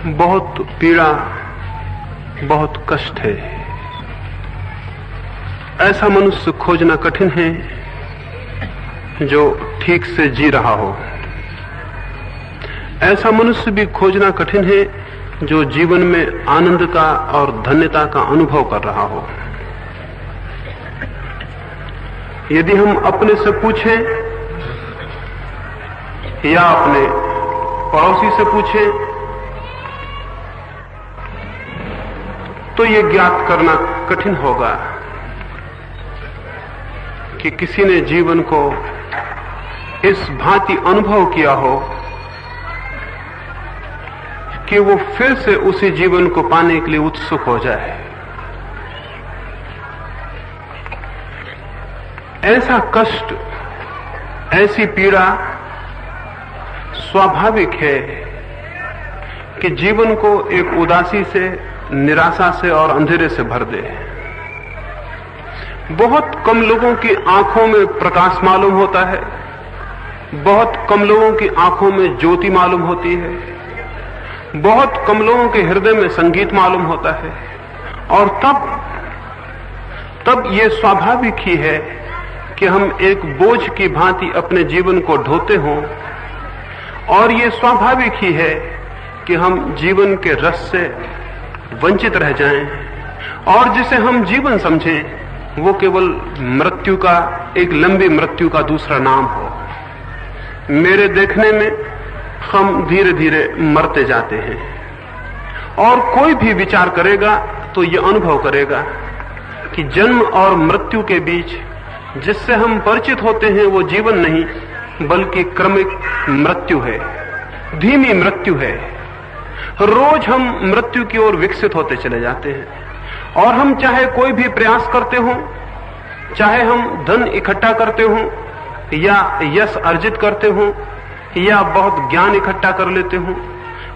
बहुत पीड़ा, बहुत कष्ट है। ऐसा मनुष्य खोजना कठिन है जो ठीक से जी रहा हो। ऐसा मनुष्य भी खोजना कठिन है जो जीवन में आनंद का और धन्यता का अनुभव कर रहा हो। यदि हम अपने से पूछें या अपने पड़ोसी से पूछें तो ये ज्ञात करना कठिन होगा कि किसी ने जीवन को इस भांति अनुभव किया हो कि वो फिर से उसी जीवन को पाने के लिए उत्सुक हो जाए। ऐसा कष्ट, ऐसी पीड़ा स्वाभाविक है कि जीवन को एक उदासी से, निराशा से और अंधेरे से भर दे। बहुत कम लोगों की आंखों में प्रकाश मालूम होता है, बहुत कम लोगों की आंखों में ज्योति मालूम होती है, बहुत कम लोगों के हृदय में संगीत मालूम होता है। और तब ये स्वाभाविक ही है कि हम एक बोझ की भांति अपने जीवन को ढोते हों, और ये स्वाभाविक ही है कि हम जीवन के रस से वंचित रह जाएं, और जिसे हम जीवन समझें वो केवल मृत्यु का, एक लंबी मृत्यु का दूसरा नाम हो। मेरे देखने में हम धीरे धीरे मरते जाते हैं, और कोई भी विचार करेगा तो ये अनुभव करेगा कि जन्म और मृत्यु के बीच जिससे हम परिचित होते हैं वो जीवन नहीं बल्कि क्रमिक मृत्यु है, धीमी मृत्यु है। रोज हम मृत्यु की ओर विकसित होते चले जाते हैं, और हम चाहे कोई भी प्रयास करते हों, चाहे हम धन इकट्ठा करते हों या यश अर्जित करते हों या बहुत ज्ञान इकट्ठा कर लेते हों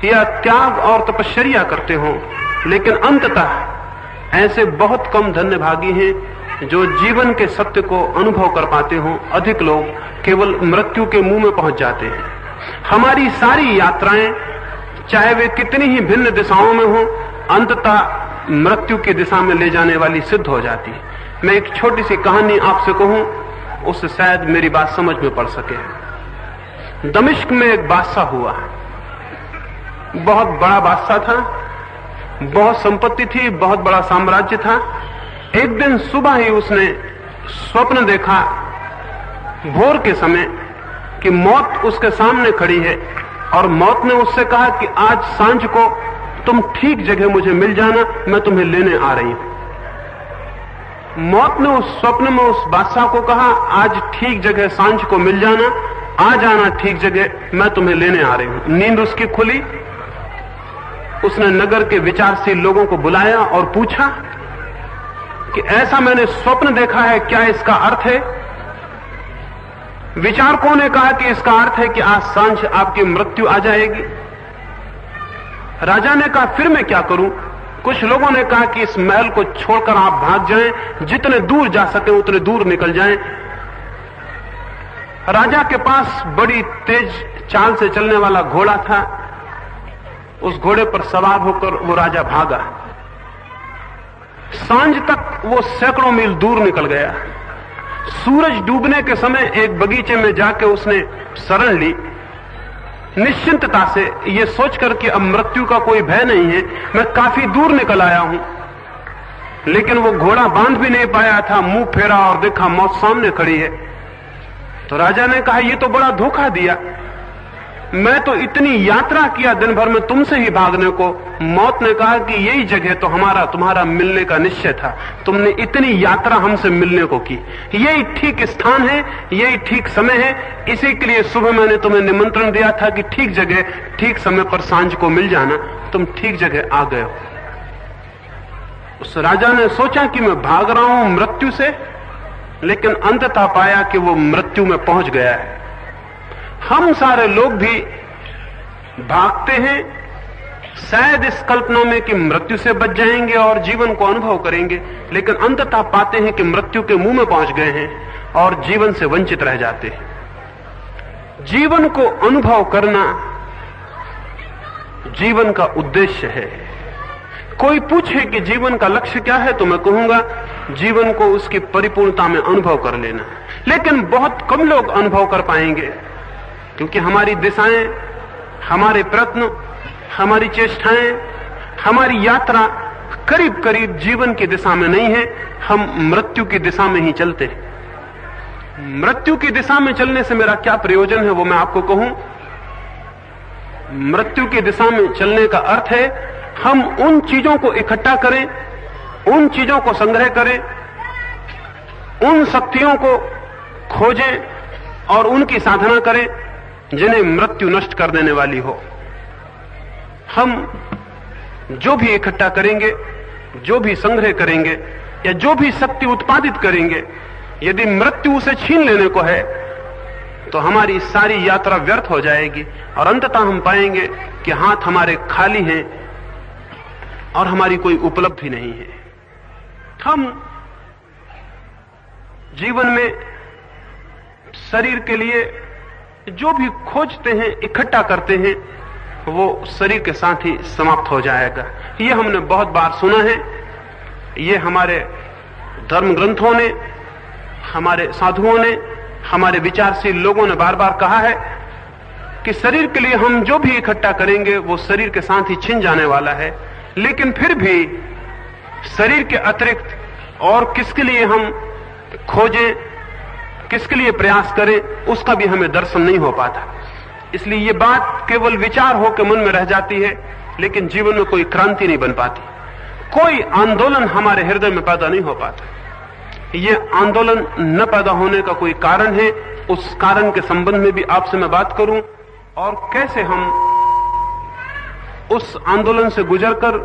या त्याग और तपश्चर्या करते हों, लेकिन अंततः ऐसे बहुत कम धन्यभागी हैं जो जीवन के सत्य को अनुभव कर पाते हों। अधिक लोग केवल मृत्यु के मुंह में पहुंच जाते हैं। हमारी सारी यात्राएं, चाहे वे कितनी ही भिन्न दिशाओं में हों, अंततः मृत्यु की दिशा में ले जाने वाली सिद्ध हो जाती है। मैं एक छोटी सी कहानी आपसे कहूं, उससे शायद मेरी बात समझ में पड़ सके। दमिश्क में एक बादशाह हुआ, बहुत बड़ा बादशाह था, बहुत संपत्ति थी, बहुत बड़ा साम्राज्य था। एक दिन सुबह ही उसने स्वप्न देखा भोर के समय कि मौत उसके सामने खड़ी है, और मौत ने उससे कहा कि आज सांझ को तुम ठीक जगह मुझे मिल जाना, मैं तुम्हें लेने आ रही हूं। मौत ने उस स्वप्न में उस बादशाह को कहा, आज ठीक जगह सांझ को मिल जाना, आ जाना ठीक जगह, मैं तुम्हें लेने आ रही हूं। नींद उसकी खुली, उसने नगर के विचारशील लोगों को बुलाया और पूछा कि ऐसा मैंने स्वप्न देखा है, क्या इसका अर्थ है? विचारकों ने कहा कि इसका अर्थ है कि आज सांझ आपकी मृत्यु आ जाएगी। राजा ने कहा फिर मैं क्या करूं? कुछ लोगों ने कहा कि इस महल को छोड़कर आप भाग जाएं, जितने दूर जा सके उतने दूर निकल जाएं। राजा के पास बड़ी तेज चाल से चलने वाला घोड़ा था, उस घोड़े पर सवार होकर वो राजा भागा। सांझ तक वो सैकड़ों मील दूर निकल गया। सूरज डूबने के समय एक बगीचे में जाके उसने शरण ली, निश्चिंतता से ये सोचकर कि अब मृत्यु का कोई भय नहीं है, मैं काफी दूर निकल आया हूं। लेकिन वो घोड़ा बांध भी नहीं पाया था, मुंह फेरा और देखा मौत सामने खड़ी है। तो राजा ने कहा ये तो बड़ा धोखा दिया, मैं तो इतनी यात्रा किया दिन भर में तुमसे ही भागने को। मौत ने कहा कि यही जगह तो हमारा तुम्हारा मिलने का निश्चय था, तुमने इतनी यात्रा हमसे मिलने को की, यही ठीक स्थान है, यही ठीक समय है, इसी के लिए सुबह मैंने तुम्हें निमंत्रण दिया था कि ठीक जगह ठीक समय पर सांझ को मिल जाना, तुम ठीक जगह आ गए हो। उस राजा ने सोचा कि मैं भाग रहा हूं मृत्यु से, लेकिन अंततः पाया कि वो मृत्यु में पहुंच गया है। हम सारे लोग भी भागते हैं, शायद इस कल्पना में कि मृत्यु से बच जाएंगे और जीवन को अनुभव करेंगे, लेकिन अंततः पाते हैं कि मृत्यु के मुंह में पहुंच गए हैं और जीवन से वंचित रह जाते हैं। जीवन को अनुभव करना जीवन का उद्देश्य है। कोई पूछे कि जीवन का लक्ष्य क्या है, तो मैं कहूंगा जीवन को उसकी परिपूर्णता में अनुभव कर लेना। लेकिन बहुत कम लोग अनुभव कर पाएंगे, क्योंकि हमारी दिशाएं, हमारे प्रयत्न, हमारी चेष्टाएं, हमारी यात्रा करीब करीब जीवन की दिशा में नहीं है। हम मृत्यु की दिशा में ही चलते हैं। मृत्यु की दिशा में चलने से मेरा क्या प्रयोजन है, वो मैं आपको कहूं। मृत्यु की दिशा में चलने का अर्थ है हम उन चीजों को इकट्ठा करें, उन चीजों को संग्रह करें, उन शक्तियों को खोजें और उनकी साधना करें जिन्हें मृत्यु नष्ट कर देने वाली हो। हम जो भी इकट्ठा करेंगे, जो भी संग्रह करेंगे या जो भी शक्ति उत्पादित करेंगे, यदि मृत्यु उसे छीन लेने को है तो हमारी सारी यात्रा व्यर्थ हो जाएगी और अंततः हम पाएंगे कि हाथ हमारे खाली हैं और हमारी कोई उपलब्धि नहीं है। हम जीवन में शरीर के लिए जो भी खोजते हैं, इकट्ठा करते हैं, वो शरीर के साथ ही समाप्त हो जाएगा। ये हमने बहुत बार सुना है। ये हमारे धर्म ग्रंथों ने, हमारे साधुओं ने, हमारे विचारशील लोगों ने बार बार कहा है कि शरीर के लिए हम जो भी इकट्ठा करेंगे वो शरीर के साथ ही छिन जाने वाला है। लेकिन फिर भी शरीर के अतिरिक्त और किसके लिए हम खोजें, किसके लिए प्रयास करें, उसका भी हमें दर्शन नहीं हो पाता। इसलिए ये बात केवल विचार हो के मन में रह जाती है, लेकिन जीवन में कोई क्रांति नहीं बन पाती, कोई आंदोलन हमारे हृदय में पैदा नहीं हो पाता। ये आंदोलन न पैदा होने का कोई कारण है। उस कारण के संबंध में भी आपसे मैं बात करूं और कैसे हम उस आंदोलन से गुजरकर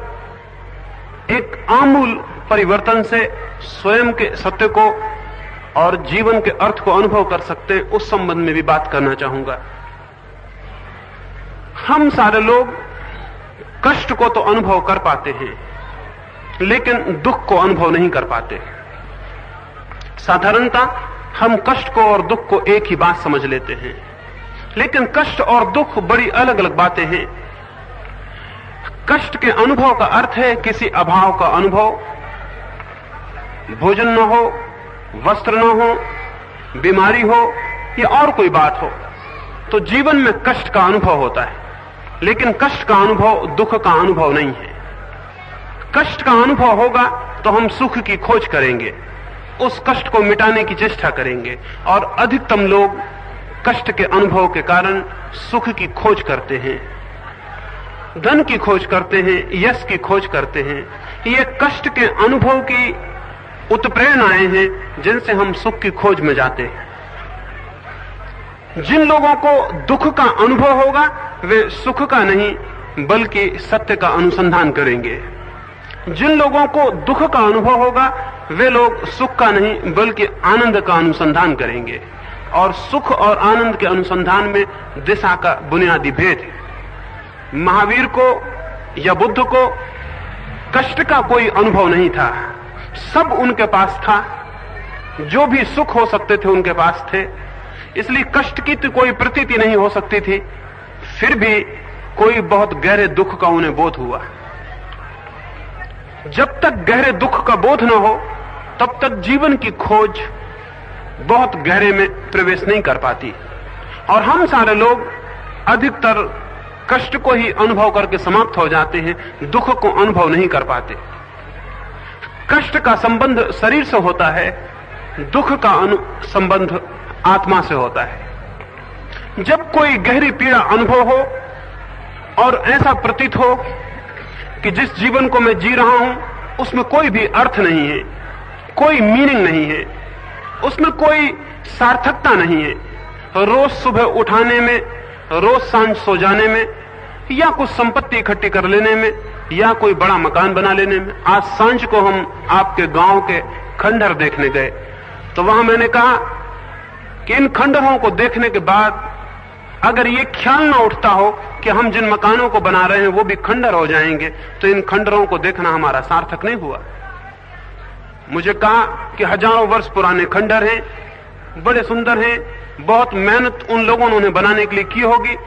एक आमूल परिवर्तन से स्वयं के सत्य को और जीवन के अर्थ को अनुभव कर सकते हैं, उस संबंध में भी बात करना चाहूंगा। हम सारे लोग कष्ट को तो अनुभव कर पाते हैं, लेकिन दुख को अनुभव नहीं कर पाते। साधारणतः हम कष्ट को और दुख को एक ही बात समझ लेते हैं, लेकिन कष्ट और दुख बड़ी अलग अलग बातें हैं। कष्ट के अनुभव का अर्थ है किसी अभाव का अनुभव, भोजन न हो, वस्त्र न हो, बीमारी हो या और कोई बात हो, तो जीवन में कष्ट का अनुभव होता है। लेकिन कष्ट का अनुभव दुख का अनुभव नहीं है। कष्ट का अनुभव होगा तो हम सुख की खोज करेंगे, उस कष्ट को मिटाने की चेष्टा करेंगे, और अधिकतम लोग कष्ट के अनुभव के कारण सुख की खोज करते हैं, धन की खोज करते हैं, यश की खोज करते हैं। ये कष्ट के अनुभव की उत्प्रेरणाएं हैं जिनसे हम सुख की खोज में जाते हैं। जिन लोगों को दुख का अनुभव होगा वे सुख का नहीं बल्कि सत्य का अनुसंधान करेंगे। जिन लोगों को दुख का अनुभव होगा वे लोग सुख का नहीं बल्कि आनंद का अनुसंधान करेंगे। और सुख और आनंद के अनुसंधान में दिशा का बुनियादी भेद है। महावीर को या बुद्ध को कष्ट का कोई अनुभव नहीं था, सब उनके पास था, जो भी सुख हो सकते थे उनके पास थे, इसलिए कष्ट की तो कोई प्रतीति नहीं हो सकती थी। फिर भी कोई बहुत गहरे दुख का उन्हें बोध हुआ। जब तक गहरे दुख का बोध न हो तब तक जीवन की खोज बहुत गहरे में प्रवेश नहीं कर पाती। और हम सारे लोग अधिकतर कष्ट को ही अनुभव करके समाप्त हो जाते हैं, दुख को अनुभव नहीं कर पाते। कष्ट का संबंध शरीर से होता है, दुख का संबंध आत्मा से होता है। जब कोई गहरी पीड़ा अनुभव हो और ऐसा प्रतीत हो कि जिस जीवन को मैं जी रहा हूं उसमें कोई भी अर्थ नहीं है, कोई मीनिंग नहीं है, उसमें कोई सार्थकता नहीं है, रोज सुबह उठाने में, रोज सांझ सो जाने में, या कुछ संपत्ति इकट्ठी कर लेने में, या कोई बड़ा मकान बना लेने में। आज सांझ को हम आपके गांव के खंडहर देखने गए तो वहां मैंने कहा कि इन खंडहरों को देखने के बाद अगर ये ख्याल ना उठता हो कि हम जिन मकानों को बना रहे हैं वो भी खंडहर हो जाएंगे तो इन खंडहरों को देखना हमारा सार्थक नहीं हुआ। मुझे कहा कि हजारों वर्ष पुराने खंडहर हैं, बड़े सुंदर हैं, बहुत मेहनत उन लोगों ने बनाने के लिए की होगी,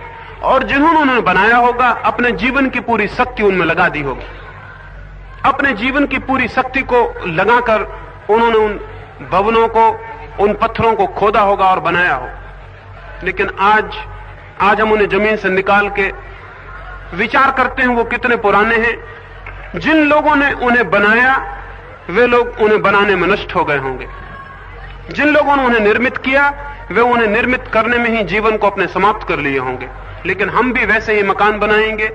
और जिन्होंने उन्हें बनाया होगा अपने जीवन की पूरी शक्ति उनमें लगा दी होगी। अपने जीवन की पूरी शक्ति को लगाकर उन्होंने उन भवनों को, उन पत्थरों को खोदा होगा और बनाया हो। लेकिन आज हम उन्हें जमीन से निकाल के विचार करते हैं वो कितने पुराने हैं। जिन लोगों ने उन्हें बनाया वे लोग उन्हें बनाने में नष्ट हो गए होंगे। जिन लोगों ने उन्हें निर्मित किया वे उन्हें निर्मित करने में ही जीवन को अपने समाप्त कर लिए होंगे। लेकिन हम भी वैसे ही मकान बनाएंगे,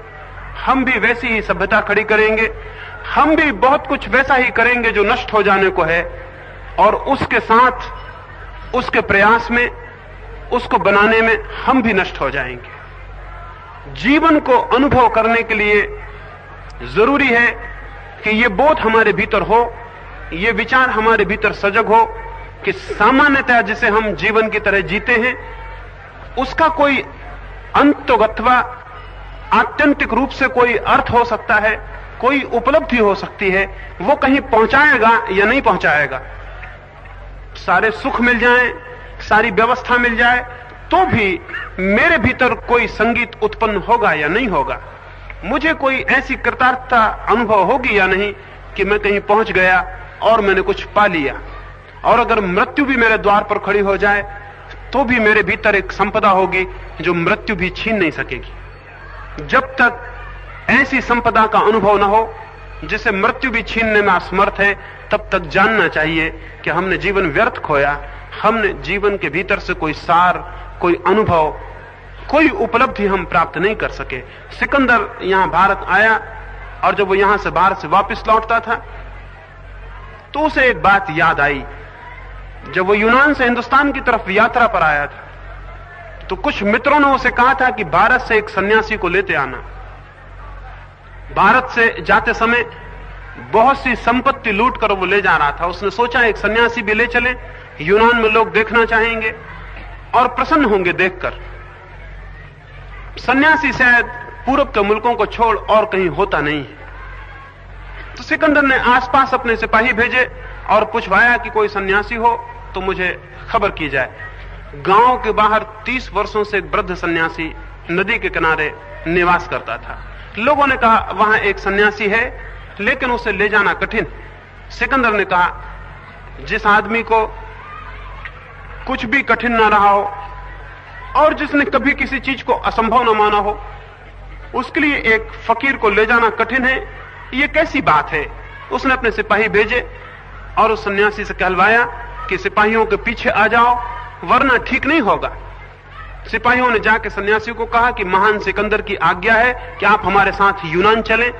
हम भी वैसी ही सभ्यता खड़ी करेंगे, हम भी बहुत कुछ वैसा ही करेंगे जो नष्ट हो जाने को है, और उसके साथ उसके प्रयास में, उसको बनाने में हम भी नष्ट हो जाएंगे। जीवन को अनुभव करने के लिए जरूरी है कि ये बोध हमारे भीतर हो, ये विचार हमारे भीतर सजग हो कि सामान्यतः जिसे हम जीवन की तरह जीते हैं उसका कोई अंत तो अथवा आत्यंतिक रूप से कोई अर्थ हो सकता है, कोई उपलब्धि हो सकती है, वो कहीं पहुंचाएगा या नहीं पहुंचाएगा। सारे सुख मिल जाएं, सारी व्यवस्था मिल जाए, तो भी मेरे भीतर कोई संगीत उत्पन्न होगा या नहीं होगा, मुझे कोई ऐसी कृतार्थता अनुभव होगी या नहीं कि मैं कहीं पहुंच गया और मैंने कुछ पा लिया। और अगर मृत्यु भी मेरे द्वार पर खड़ी हो जाए तो भी मेरे भीतर एक संपदा होगी जो मृत्यु भी छीन नहीं सकेगी। जब तक ऐसी संपदा का अनुभव न हो जिसे मृत्यु भी छीनने में असमर्थ है, तब तक जानना चाहिए कि हमने जीवन व्यर्थ खोया, हमने जीवन के भीतर से कोई सार, कोई अनुभव, कोई उपलब्धि हम प्राप्त नहीं कर सके। सिकंदर यहां भारत आया और जब वो यहां से भारत से वापस लौटता था तो उसे एक बात याद आई। जब वो यूनान से हिंदुस्तान की तरफ यात्रा पर आया था तो कुछ मित्रों ने उसे कहा था कि भारत से एक सन्यासी को लेते आना। भारत से जाते समय बहुत सी संपत्ति लूट कर वो ले जा रहा था। उसने सोचा एक सन्यासी भी ले चले, यूनान में लोग देखना चाहेंगे और प्रसन्न होंगे देखकर। सन्यासी शायद पूरब के मुल्कों को छोड़ और कहीं होता नहीं है। तो सिकंदर ने आसपास अपने सिपाही भेजे और पूछवाया कि कोई सन्यासी हो तो मुझे खबर की जाए। गांव के बाहर 30 वर्षों से एक वृद्ध सन्यासी नदी के किनारे निवास करता था। लोगों ने कहा वहां एक सन्यासी है लेकिन उसे ले जाना कठिन। सिकंदर ने कहा जिस आदमी को कुछ भी कठिन ना रहा हो और जिसने कभी किसी चीज को असंभव न माना हो, उसके लिए एक फकीर को ले जाना कठिन है, ये कैसी बात है। उसने अपने सिपाही भेजे और उस सन्यासी से कहलवाया कि सिपाहियों के पीछे आ जाओ वरना ठीक नहीं होगा। सिपाहियों ने जाके सन्यासी को कहा कि महान सिकंदर की आज्ञा है कि आप हमारे साथ यूनान चलें।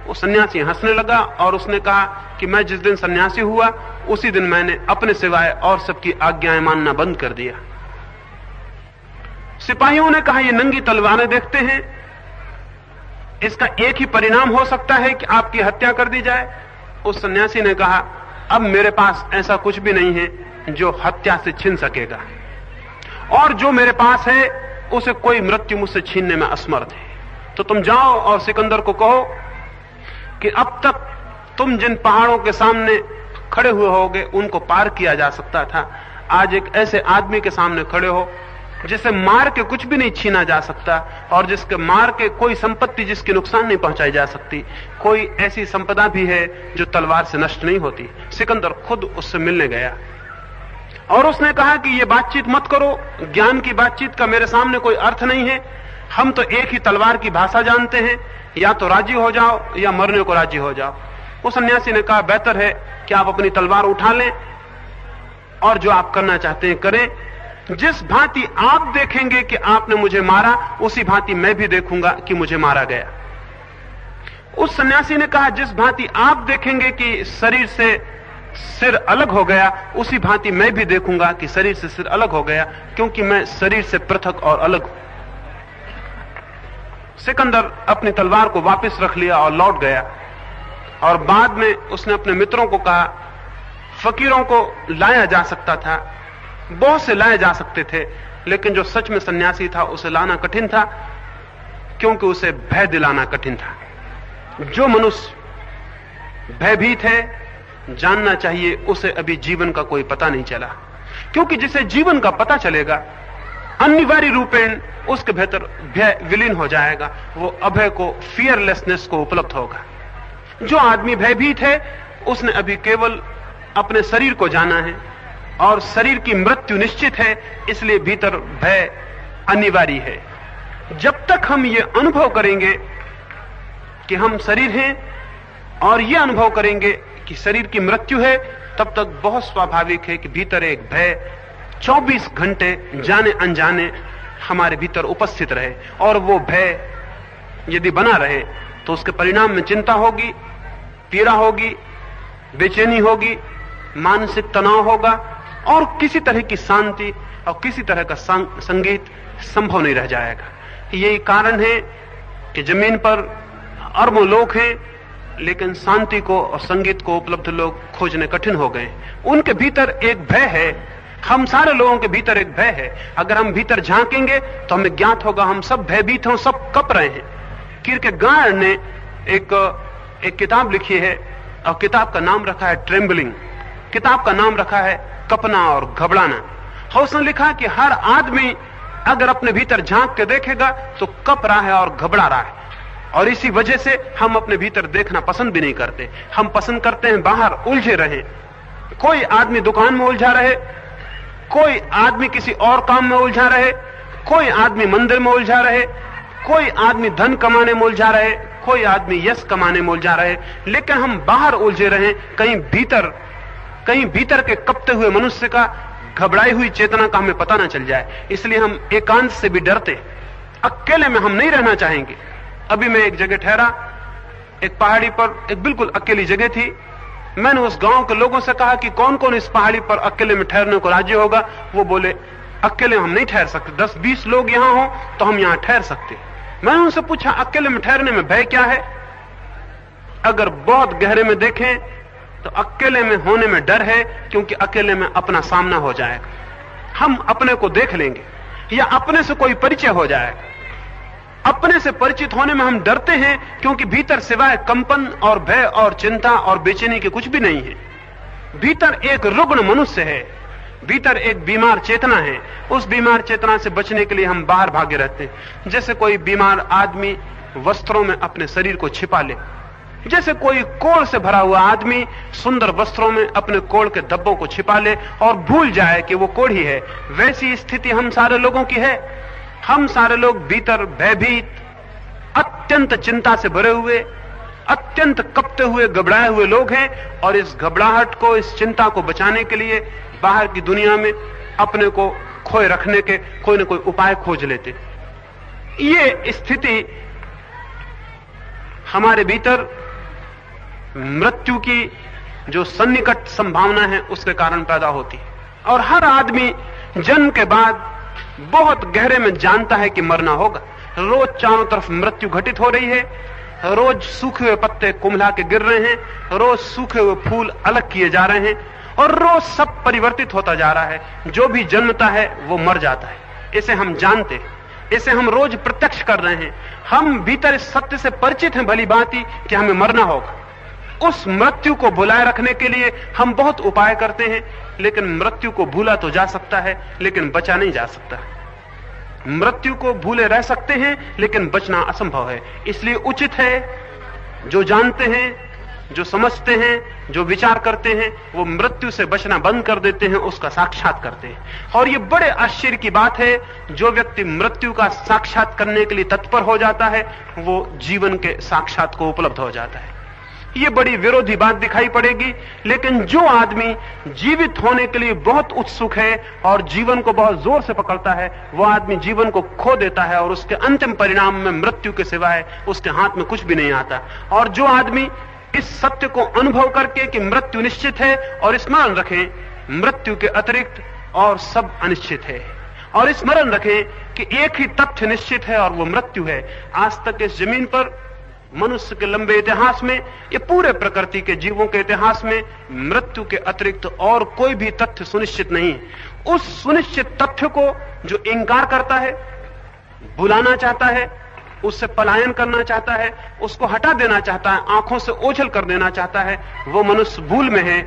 वो सन्यासी हंसने लगा और उसने कहा कि मैं जिस दिन सन्यासी हुआ उसी दिन मैंने अपने सिवाय और सबकी आज्ञाएं मानना बंद कर दिया। सिपाहियों ने कहा ये नंगी तलवारें देखते हैं, इसका एक ही परिणाम हो सकता है कि आपकी हत्या कर दी जाए। उस सन्यासी ने कहा अब मेरे पास ऐसा कुछ भी नहीं है जो हत्या से छीन सकेगा, और जो मेरे पास है उसे कोई मृत्यु मुझसे छीनने में असमर्थ है। तो तुम जाओ और सिकंदर को कहो कि अब तक तुम जिन पहाड़ों के सामने खड़े हुए होगे उनको पार किया जा सकता था, आज एक ऐसे आदमी के सामने खड़े हो जिसे मार के कुछ भी नहीं छीना जा सकता और जिसके मार के कोई संपत्ति जिसकी नुकसान नहीं पहुंचाई जा सकती, कोई ऐसी संपदा भी है जो तलवार से नष्ट नहीं होती। सिकंदर खुद उससे मिलने गया और उसने कहा कि ये बातचीत मत करो, ज्ञान की बातचीत का मेरे सामने कोई अर्थ नहीं है। हम तो एक ही तलवार की भाषा जानते हैं, या तो राजी हो जाओ या मरने को राजी हो जाओ। उस सन्यासी ने कहा बेहतर है कि आप अपनी तलवार उठा लें और जो आप करना चाहते हैं करें। जिस भांति आप देखेंगे कि आपने मुझे मारा उसी भांति मैं भी देखूंगा कि मुझे मारा गया। उस सन्यासी ने कहा जिस भांति आप देखेंगे कि शरीर से सिर अलग हो गया उसी भांति मैं भी देखूंगा कि शरीर से सिर अलग हो गया, क्योंकि मैं शरीर से पृथक और अलग हूं। सिकंदर अपनी तलवार को वापस रख लिया और लौट गया और बाद में उसने अपने मित्रों को कहा फकीरों को लाया जा सकता था, बहुत से लाए जा सकते थे, लेकिन जो सच में सन्यासी था उसे लाना कठिन था, क्योंकि उसे भय दिलाना कठिन था। जो मनुष्य भयभीत है जानना चाहिए उसे अभी जीवन का कोई पता नहीं चला, क्योंकि जिसे जीवन का पता चलेगा अनिवार्य रूपेण उसके भीतर भय विलीन हो जाएगा, वो अभय को, फियरलेसनेस को उपलब्ध होगा। जो आदमी भयभीत है उसने अभी केवल अपने शरीर को जाना है और शरीर की मृत्यु निश्चित है, इसलिए भीतर भय अनिवार्य है। जब तक हम ये अनुभव करेंगे कि हम शरीर हैं और ये अनुभव करेंगे कि शरीर की मृत्यु है, तब तक बहुत स्वाभाविक है कि भीतर एक भय 24 घंटे जाने अनजाने हमारे भीतर उपस्थित रहे। और वो भय यदि बना रहे तो उसके परिणाम में चिंता होगी, पीड़ा होगी, बेचैनी होगी, मानसिक तनाव होगा और किसी तरह की शांति और किसी तरह का संगीत संभव नहीं रह जाएगा। यही कारण है कि जमीन पर अरबों लोग हैं, लेकिन शांति को और संगीत को उपलब्ध लोग खोजने कठिन हो गए। उनके भीतर एक भय है, हम सारे लोगों के भीतर एक भय है। अगर हम भीतर झांकेंगे तो हमें ज्ञात होगा हम सब भयभीत हैं, सब कप रहे हैं। किरकेगार्ड ने एक किताब लिखी है और किताब का नाम रखा है ट्रेम्बलिंग। किताब का नाम रखा है कपना और घबराना। और उसने लिखा कि हर आदमी अगर अपने भीतर झांक के देखेगा तो कप रहा है और घबरा रहा है, और इसी वजह से हम अपने भीतर देखना पसंद भी नहीं करते। हम पसंद करते हैं बाहर उलझे रहें। कोई आदमी दुकान में उलझा रहे, कोई आदमी किसी और काम में उलझा रहे, कोई आदमी मंदिर में उलझा रहे, कोई आदमी धन कमाने में उलझा रहे, कोई आदमी यश कमाने में उलझा रहे, लेकिन हम बाहर उलझे रहें। कहीं भीतर के कपते हुए मनुष्य का, घबराई हुई चेतना का हमें पता ना चल जाए। इसलिए हम एकांत से भी डरते, अकेले में हम नहीं रहना चाहेंगे। अभी मैं एक जगह ठहरा, एक पहाड़ी पर, एक बिल्कुल अकेली जगह थी। मैंने उस गांव के लोगों से कहा कि कौन कौन इस पहाड़ी पर अकेले में ठहरने को राजी होगा। वो बोले अकेले हम नहीं ठहर सकते, 10-20 लोग यहां हो तो हम यहां ठहर सकते। मैंने उनसे पूछा अकेले में ठहरने में भय क्या है? अगर बहुत गहरे में देखें तो अकेले में होने में डर है, क्योंकि अकेले में अपना सामना हो जाएगा। हम अपने को देख लेंगे या अपने से कोई परिचय हो जाएगा। अपने से परिचित होने में हम डरते हैं, क्योंकि भीतर सिवाय कंपन और भय और चिंता और बेचैनी के कुछ भी नहीं है। भीतर एक रुग्ण मनुष्य है, भीतर एक बीमार चेतना है। उस बीमार चेतना से बचने के लिए हम बाहर भागे रहते हैं। जैसे कोई बीमार आदमी वस्त्रों में अपने शरीर को छिपा ले, जैसे कोई कोढ़ से भरा हुआ आदमी सुंदर वस्त्रों में अपने कोढ़ के धब्बों को छिपा ले और भूल जाए कि वो कोढ़ ही है, वैसी स्थिति हम सारे लोगों की है। हम सारे लोग भीतर भयभीत, अत्यंत चिंता से भरे हुए, अत्यंत कपते हुए, घबराए हुए लोग हैं। और इस घबराहट को, इस चिंता को बचाने के लिए बाहर की दुनिया में अपने को खोए रखने के कोई न कोई उपाय खोज लेते। ये स्थिति हमारे भीतर मृत्यु की जो सन्निकट संभावना है उसके कारण पैदा होती है। और हर आदमी जन्म के बाद बहुत गहरे में जानता है कि मरना होगा। रोज चारों तरफ मृत्यु घटित हो रही है, रोज सूखे हुए पत्ते कुम्हला के गिर रहे हैं, रोज सूखे हुए फूल अलग किए जा रहे हैं, और रोज सब परिवर्तित होता जा रहा है। जो भी जन्मता है वो मर जाता है। इसे हम जानते हैं, इसे हम रोज प्रत्यक्ष कर रहे हैं। हम भीतर इस सत्य से परिचित हैं भली भांति कि हमें मरना होगा। उस मृत्यु को भुलाए रखने के लिए हम बहुत उपाय करते हैं, लेकिन मृत्यु को भूला तो जा सकता है, लेकिन बचा नहीं जा सकता। मृत्यु को भूले रह सकते हैं, लेकिन बचना असंभव है। इसलिए उचित है, जो जानते हैं, जो समझते हैं, जो विचार करते हैं, वो मृत्यु से बचना बंद कर देते हैं, उसका साक्षात करते हैं। और ये बड़े आश्चर्य की बात है, जो व्यक्ति मृत्यु का साक्षात करने के लिए तत्पर हो जाता है, वो जीवन के साक्षात को उपलब्ध हो जाता है। ये बड़ी विरोधी बात दिखाई पड़ेगी, लेकिन जो आदमी जीवित होने के लिए बहुत उत्सुक है और जीवन को बहुत जोर से पकड़ता है, वो आदमी जीवन को खो देता है और उसके अंतिम परिणाम में मृत्यु के सिवाय उसके हाथ में कुछ भी नहीं आता। और जो आदमी इस सत्य को अनुभव करके कि मृत्यु निश्चित है, और स्मरण रखें मृत्यु के अतिरिक्त और सब अनिश्चित है, और स्मरण रखें कि एक ही तथ्य निश्चित है और वो मृत्यु है। आज तक इस जमीन पर मनुष्य के लंबे इतिहास में, ये पूरे प्रकृति के जीवों के इतिहास में मृत्यु के अतिरिक्त और कोई भी तथ्य सुनिश्चित नहीं। उस सुनिश्चित तथ्य को जो इंकार करता है, भुलाना चाहता है, उससे पलायन करना चाहता है, उसको हटा देना चाहता है, आंखों से ओझल कर देना चाहता है, वो मनुष्य भूल में है,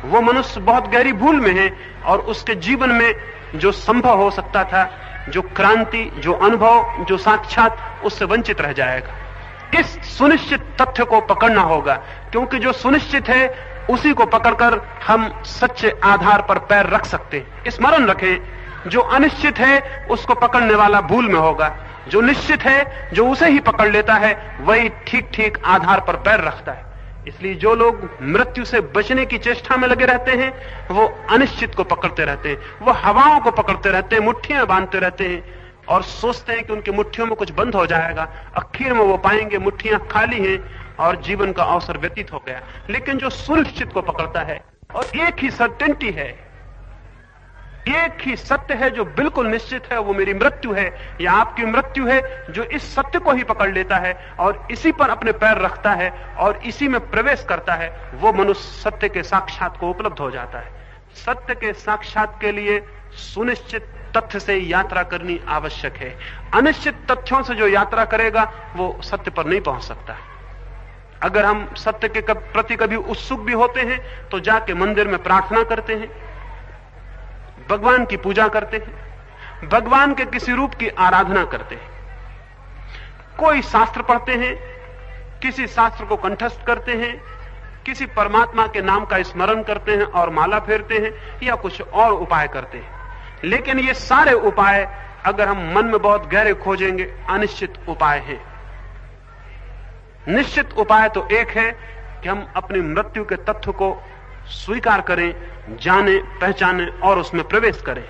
वो मनुष्य बहुत गहरी भूल में है। और उसके जीवन में जो संभव हो सकता था, जो क्रांति, जो अनुभव, जो साक्षात, उससे वंचित रह जाएगा। इस सुनिश्चित तथ्य को पकड़ना होगा, क्योंकि जो सुनिश्चित है उसी को पकड़कर हम सच्चे आधार पर पैर रख सकते हैं। स्मरण रखें, जो अनिश्चित है उसको पकड़ने वाला भूल में होगा, जो निश्चित है, जो उसे ही पकड़ लेता है, वही ठीक ठीक आधार पर पैर रखता है। इसलिए जो लोग मृत्यु से बचने की चेष्टा में लगे रहते हैं, वो अनिश्चित को पकड़ते रहते हैं, वो हवाओं को पकड़ते रहते हैं, मुट्ठियां बांधते रहते हैं और सोचते हैं कि उनकी मुट्ठियों में कुछ बंद हो जाएगा। आखिर में वो पाएंगे मुट्ठियां खाली हैं और जीवन का अवसर व्यतीत हो गया। लेकिन जो सुनिश्चित को पकड़ता है, और एक ही सर्टेनिटी है, एक ही सत्य है जो बिल्कुल निश्चित है, वो मेरी मृत्यु है या आपकी मृत्यु है, जो इस सत्य को ही पकड़ लेता है और इसी पर अपने पैर रखता है और इसी में प्रवेश करता है, वो मनुष्य सत्य के साक्षात को उपलब्ध हो जाता है। सत्य के साक्षात के लिए सुनिश्चित तथ्य से यात्रा करनी आवश्यक है। अनिश्चित तथ्यों से जो यात्रा करेगा वो सत्य पर नहीं पहुंच सकता। अगर हम सत्य के प्रति कभी उत्सुक भी होते हैं तो जाके मंदिर में प्रार्थना करते हैं, भगवान की पूजा करते हैं, भगवान के किसी रूप की आराधना करते हैं, कोई शास्त्र पढ़ते हैं, किसी शास्त्र को कंठस्थ करते हैं, किसी परमात्मा के नाम का स्मरण करते हैं और माला फेरते हैं या कुछ और उपाय करते हैं। लेकिन ये सारे उपाय अगर हम मन में बहुत गहरे खोजेंगे अनिश्चित उपाय हैं। निश्चित उपाय तो एक है कि हम अपनी मृत्यु के तथ्य को स्वीकार करें, जाने, पहचाने और उसमें प्रवेश करें।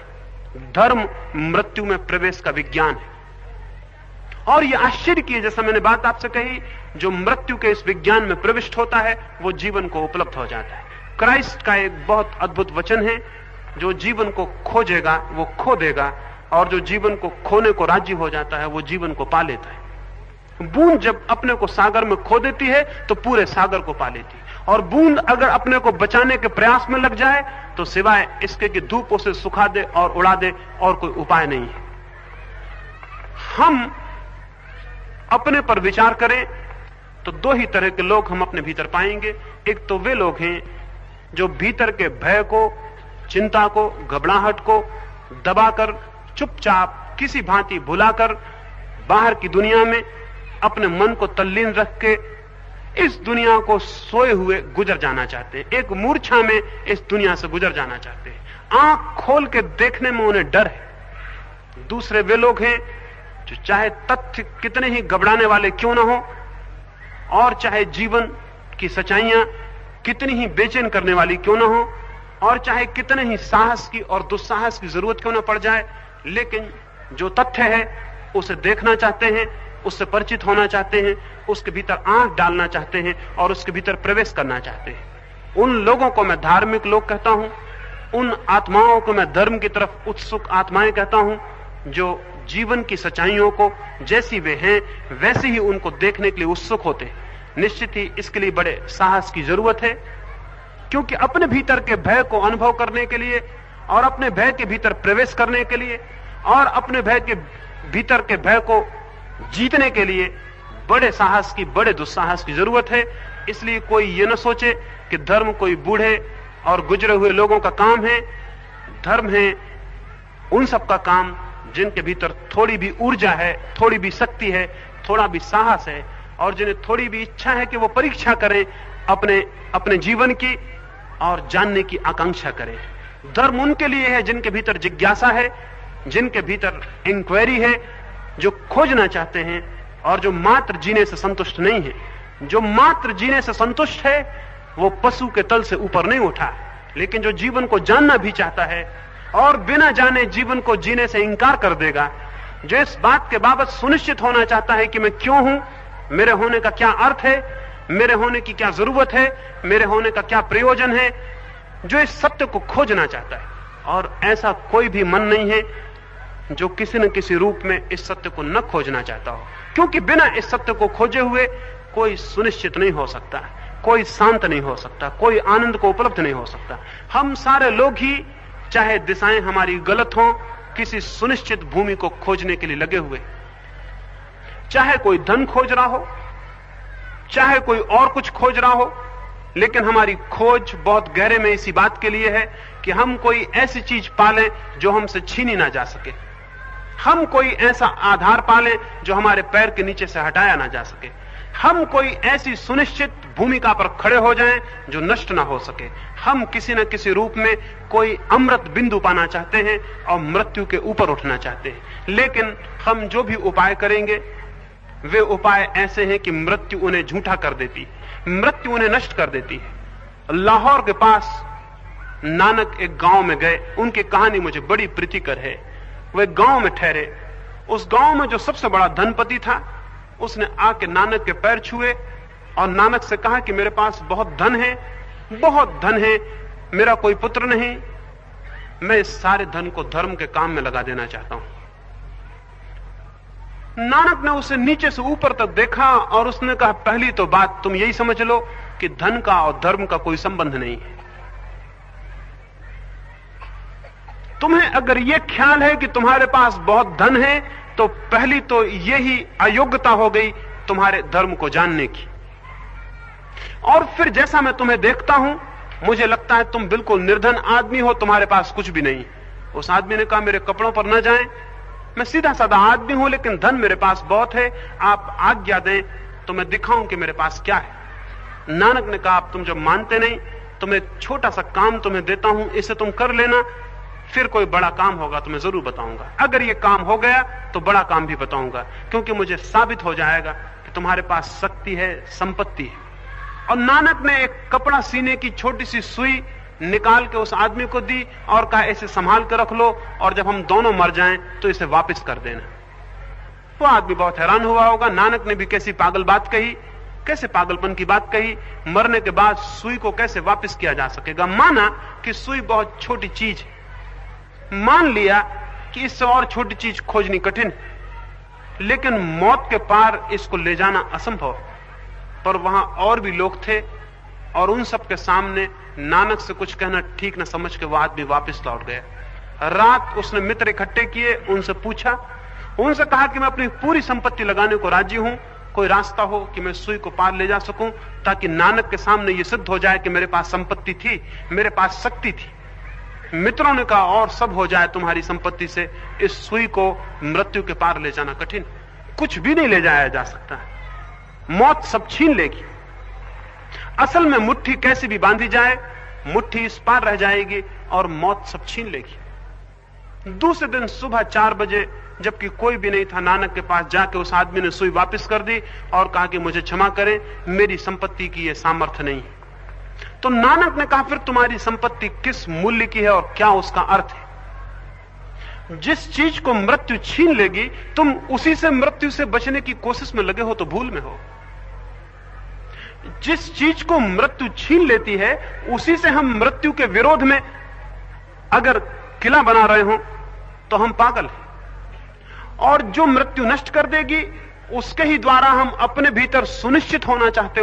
धर्म मृत्यु में प्रवेश का विज्ञान है। और यह आश्चर्य की, जैसा मैंने बात आपसे कही, जो मृत्यु के इस विज्ञान में प्रविष्ट होता है वो जीवन को उपलब्ध हो जाता है। क्राइस्ट का एक बहुत अद्भुत वचन है, जो जीवन को खोजेगा वो खो देगा, और जो जीवन को खोने को राजी हो जाता है वो जीवन को पा लेता है। बूंद जब अपने को सागर में खो देती है तो पूरे सागर को पा लेती है, और बूंद अगर अपने को बचाने के प्रयास में लग जाए तो सिवाय इसके कि धूप उसे सुखा दे और उड़ा दे और कोई उपाय नहीं है। हम अपने पर विचार करें तो दो ही तरह के लोग हम अपने भीतर पाएंगे। एक तो वे लोग हैं जो भीतर के भय को, चिंता को, घबराहट को दबाकर, चुपचाप किसी भांति भुलाकर बाहर की दुनिया में अपने मन को तल्लीन रख के इस दुनिया को सोए हुए गुजर जाना चाहते हैं, एक मूर्छा में इस दुनिया से गुजर जाना चाहते हैं। आंख खोल के देखने में उन्हें डर है। दूसरे वे लोग हैं जो चाहे तथ्य कितने ही घबराने वाले क्यों ना हो, और चाहे जीवन की सच्चाइयां कितनी ही बेचैन करने वाली क्यों ना हो, और चाहे कितने ही साहस की और दुस्साहस की जरूरत क्यों ना पड़ जाए, लेकिन जो तथ्य है उसे देखना चाहते हैं, उससे परिचित होना चाहते हैं, उसके भीतर आंख डालना चाहते हैं और उसके भीतर प्रवेश करना चाहते हैं। उन लोगों को मैं धार्मिक लोग कहता हूं, उन आत्माओं को मैं धर्म की तरफ उत्सुक आत्माएं कहता हूं, जो जीवन की सच्चाइयों को जैसी वे हैं वैसे ही उनको देखने के लिए उत्सुक होते हैं। निश्चित ही इसके लिए बड़े साहस की जरूरत है, क्योंकि अपने भीतर के भय को अनुभव करने के लिए और अपने भय के भीतर प्रवेश करने के लिए और अपने भय के भीतर के भय को जीतने के लिए बड़े साहस की, बड़े दुस्साहस की जरूरत है। इसलिए कोई ये न सोचे कि धर्म कोई बूढ़े और गुजरे हुए लोगों का काम है। धर्म है उन सब का काम जिनके भीतर थोड़ी भी ऊर्जा है, थोड़ी भी शक्ति है, थोड़ा भी साहस है, और जिन्हें थोड़ी भी इच्छा है कि वो परीक्षा करें अपने जीवन की और जानने की आकांक्षा करें। धर्म उनके लिए है जिनके भीतर जिज्ञासा है, जिनके भीतर इंक्वायरी है, जो खोजना चाहते हैं और जो मात्र जीने से संतुष्ट नहीं है। जो मात्र जीने से संतुष्ट है वो पशु के तल से ऊपर नहीं उठा, लेकिन जो जीवन को जानना भी चाहता है और बिना जाने जीवन को जीने से इंकार कर देगा, जो इस बात के बाबत सुनिश्चित होना चाहता है कि मैं क्यों हूं, मेरे होने का क्या अर्थ है, मेरे होने की क्या जरूरत है, मेरे होने का क्या प्रयोजन है, जो इस सत्य को खोजना चाहता है। और ऐसा कोई भी मन नहीं है जो किसी न किसी रूप में इस सत्य को न खोजना चाहता हो, क्योंकि बिना इस सत्य को खोजे हुए कोई सुनिश्चित नहीं हो सकता, कोई शांत नहीं हो सकता, कोई आनंद को उपलब्ध नहीं हो सकता। हम सारे लोग ही, चाहे दिशाएं हमारी गलत हों, किसी सुनिश्चित भूमि को खोजने के लिए लगे हुए। चाहे कोई धन खोज रहा हो, चाहे कोई और कुछ खोज रहा हो, लेकिन हमारी खोज बहुत गहरे में इसी बात के लिए है कि कि हम कोई ऐसी चीज पालें जो हमसे छीनी ना जा सके, हम कोई ऐसा आधार पालें जो हमारे पैर के नीचे से हटाया ना जा सके, हम कोई ऐसी सुनिश्चित भूमिका पर खड़े हो जाएं जो नष्ट ना हो सके। हम किसी न किसी रूप में कोई अमृत बिंदु पाना चाहते हैं और मृत्यु के ऊपर उठना चाहते हैं। लेकिन हम जो भी उपाय करेंगे वे उपाय ऐसे हैं कि मृत्यु उन्हें झूठा कर देती है, मृत्यु उन्हें नष्ट कर देती है। लाहौर के पास नानक एक गांव में गए, उनकी कहानी मुझे बड़ी प्रीतिकर है। वे गांव में ठहरे, उस गांव में जो सबसे बड़ा धनपति था उसने आके नानक के पैर छुए और नानक से कहा कि मेरे पास बहुत धन है, बहुत धन है, मेरा कोई पुत्र नहीं, मैं इस सारे धन को धर्म के काम में लगा देना चाहता हूं। नानक ने उसे नीचे से ऊपर तक देखा और उसने कहा, पहली तो बात तुम यही समझ लो कि धन का और धर्म का कोई संबंध नहीं है। तुम्हें अगर यह ख्याल है कि तुम्हारे पास बहुत धन है तो पहली तो यही अयोग्यता हो गई तुम्हारे धर्म को जानने की। और फिर जैसा मैं तुम्हें देखता हूं मुझे लगता है तुम बिल्कुल निर्धन आदमी हो, तुम्हारे पास कुछ भी नहीं। उस आदमी ने कहा, मेरे कपड़ों पर न जाएं, मैं सीधा साधा आदमी हूं लेकिन धन मेरे पास बहुत है, आप आज्ञा दें तो मैं दिखाऊं कि मेरे पास क्या है। नानक ने कहा, अब तुम जब मानते नहीं तो मैं छोटा सा काम तुम्हें देता हूं, इसे तुम कर लेना, फिर कोई बड़ा काम होगा तो मैं जरूर बताऊंगा। अगर ये काम हो गया तो बड़ा काम भी बताऊंगा, क्योंकि मुझे साबित हो जाएगा कि तुम्हारे पास शक्ति है, संपत्ति है। और नानक ने एक कपड़ा सीने की छोटी सी सुई निकाल के उस आदमी को दी और कहा, ऐसे संभाल कर रख लो और जब हम दोनों मर जाएं तो इसे वापस कर देना। वो आदमी बहुत हैरान हुआ होगा, नानक ने भी कैसी पागल बात कही, कैसे पागलपन की बात कही, मरने के बाद सुई को कैसे वापस किया जा सकेगा। माना कि सुई बहुत छोटी चीज है, मान लिया कि इससे और छोटी चीज खोजनी कठिन है, लेकिन मौत के पार इसको ले जाना असंभव। पर वहां और भी लोग थे और उन सब के सामने नानक से कुछ कहना ठीक न समझ के वो आदमी वापस लौट गया। रात उसने मित्र इकट्ठे किए, उनसे पूछा, उनसे कहा कि मैं अपनी पूरी संपत्ति लगाने को राजी हूं, कोई रास्ता हो कि मैं सुई को पार ले जा सकूं, ताकि नानक के सामने यह सिद्ध हो जाए कि मेरे पास संपत्ति थी, मेरे पास शक्ति थी। मित्रों ने कहा, और सब हो जाए तुम्हारी संपत्ति से, इस सुई को मृत्यु के पार ले जाना कठिन, कुछ भी नहीं ले जाया जा सकता, मौत सब छीन लेगी। असल में मुट्ठी कैसे भी बांधी जाए, मुट्ठी इस पार रह जाएगी और मौत सब छीन लेगी। दूसरे दिन सुबह 4 बजे जबकि कोई भी नहीं था, नानक के पास जाके उस आदमी ने सुई वापस कर दी और कहा कि मुझे क्षमा करें, मेरी संपत्ति की यह सामर्थ्य नहीं। तो नानक ने कहा, फिर तुम्हारी संपत्ति किस मूल्य की है और क्या उसका अर्थ है? जिस चीज को मृत्यु छीन लेगी तुम उसी से मृत्यु से बचने की कोशिश में लगे हो तो भूल में हो। जिस चीज को मृत्यु छीन लेती है उसी से हम मृत्यु के विरोध में अगर किला बना रहे हो तो हम पागल हैं। और जो मृत्यु नष्ट कर देगी उसके ही द्वारा हम अपने भीतर सुनिश्चित होना चाहते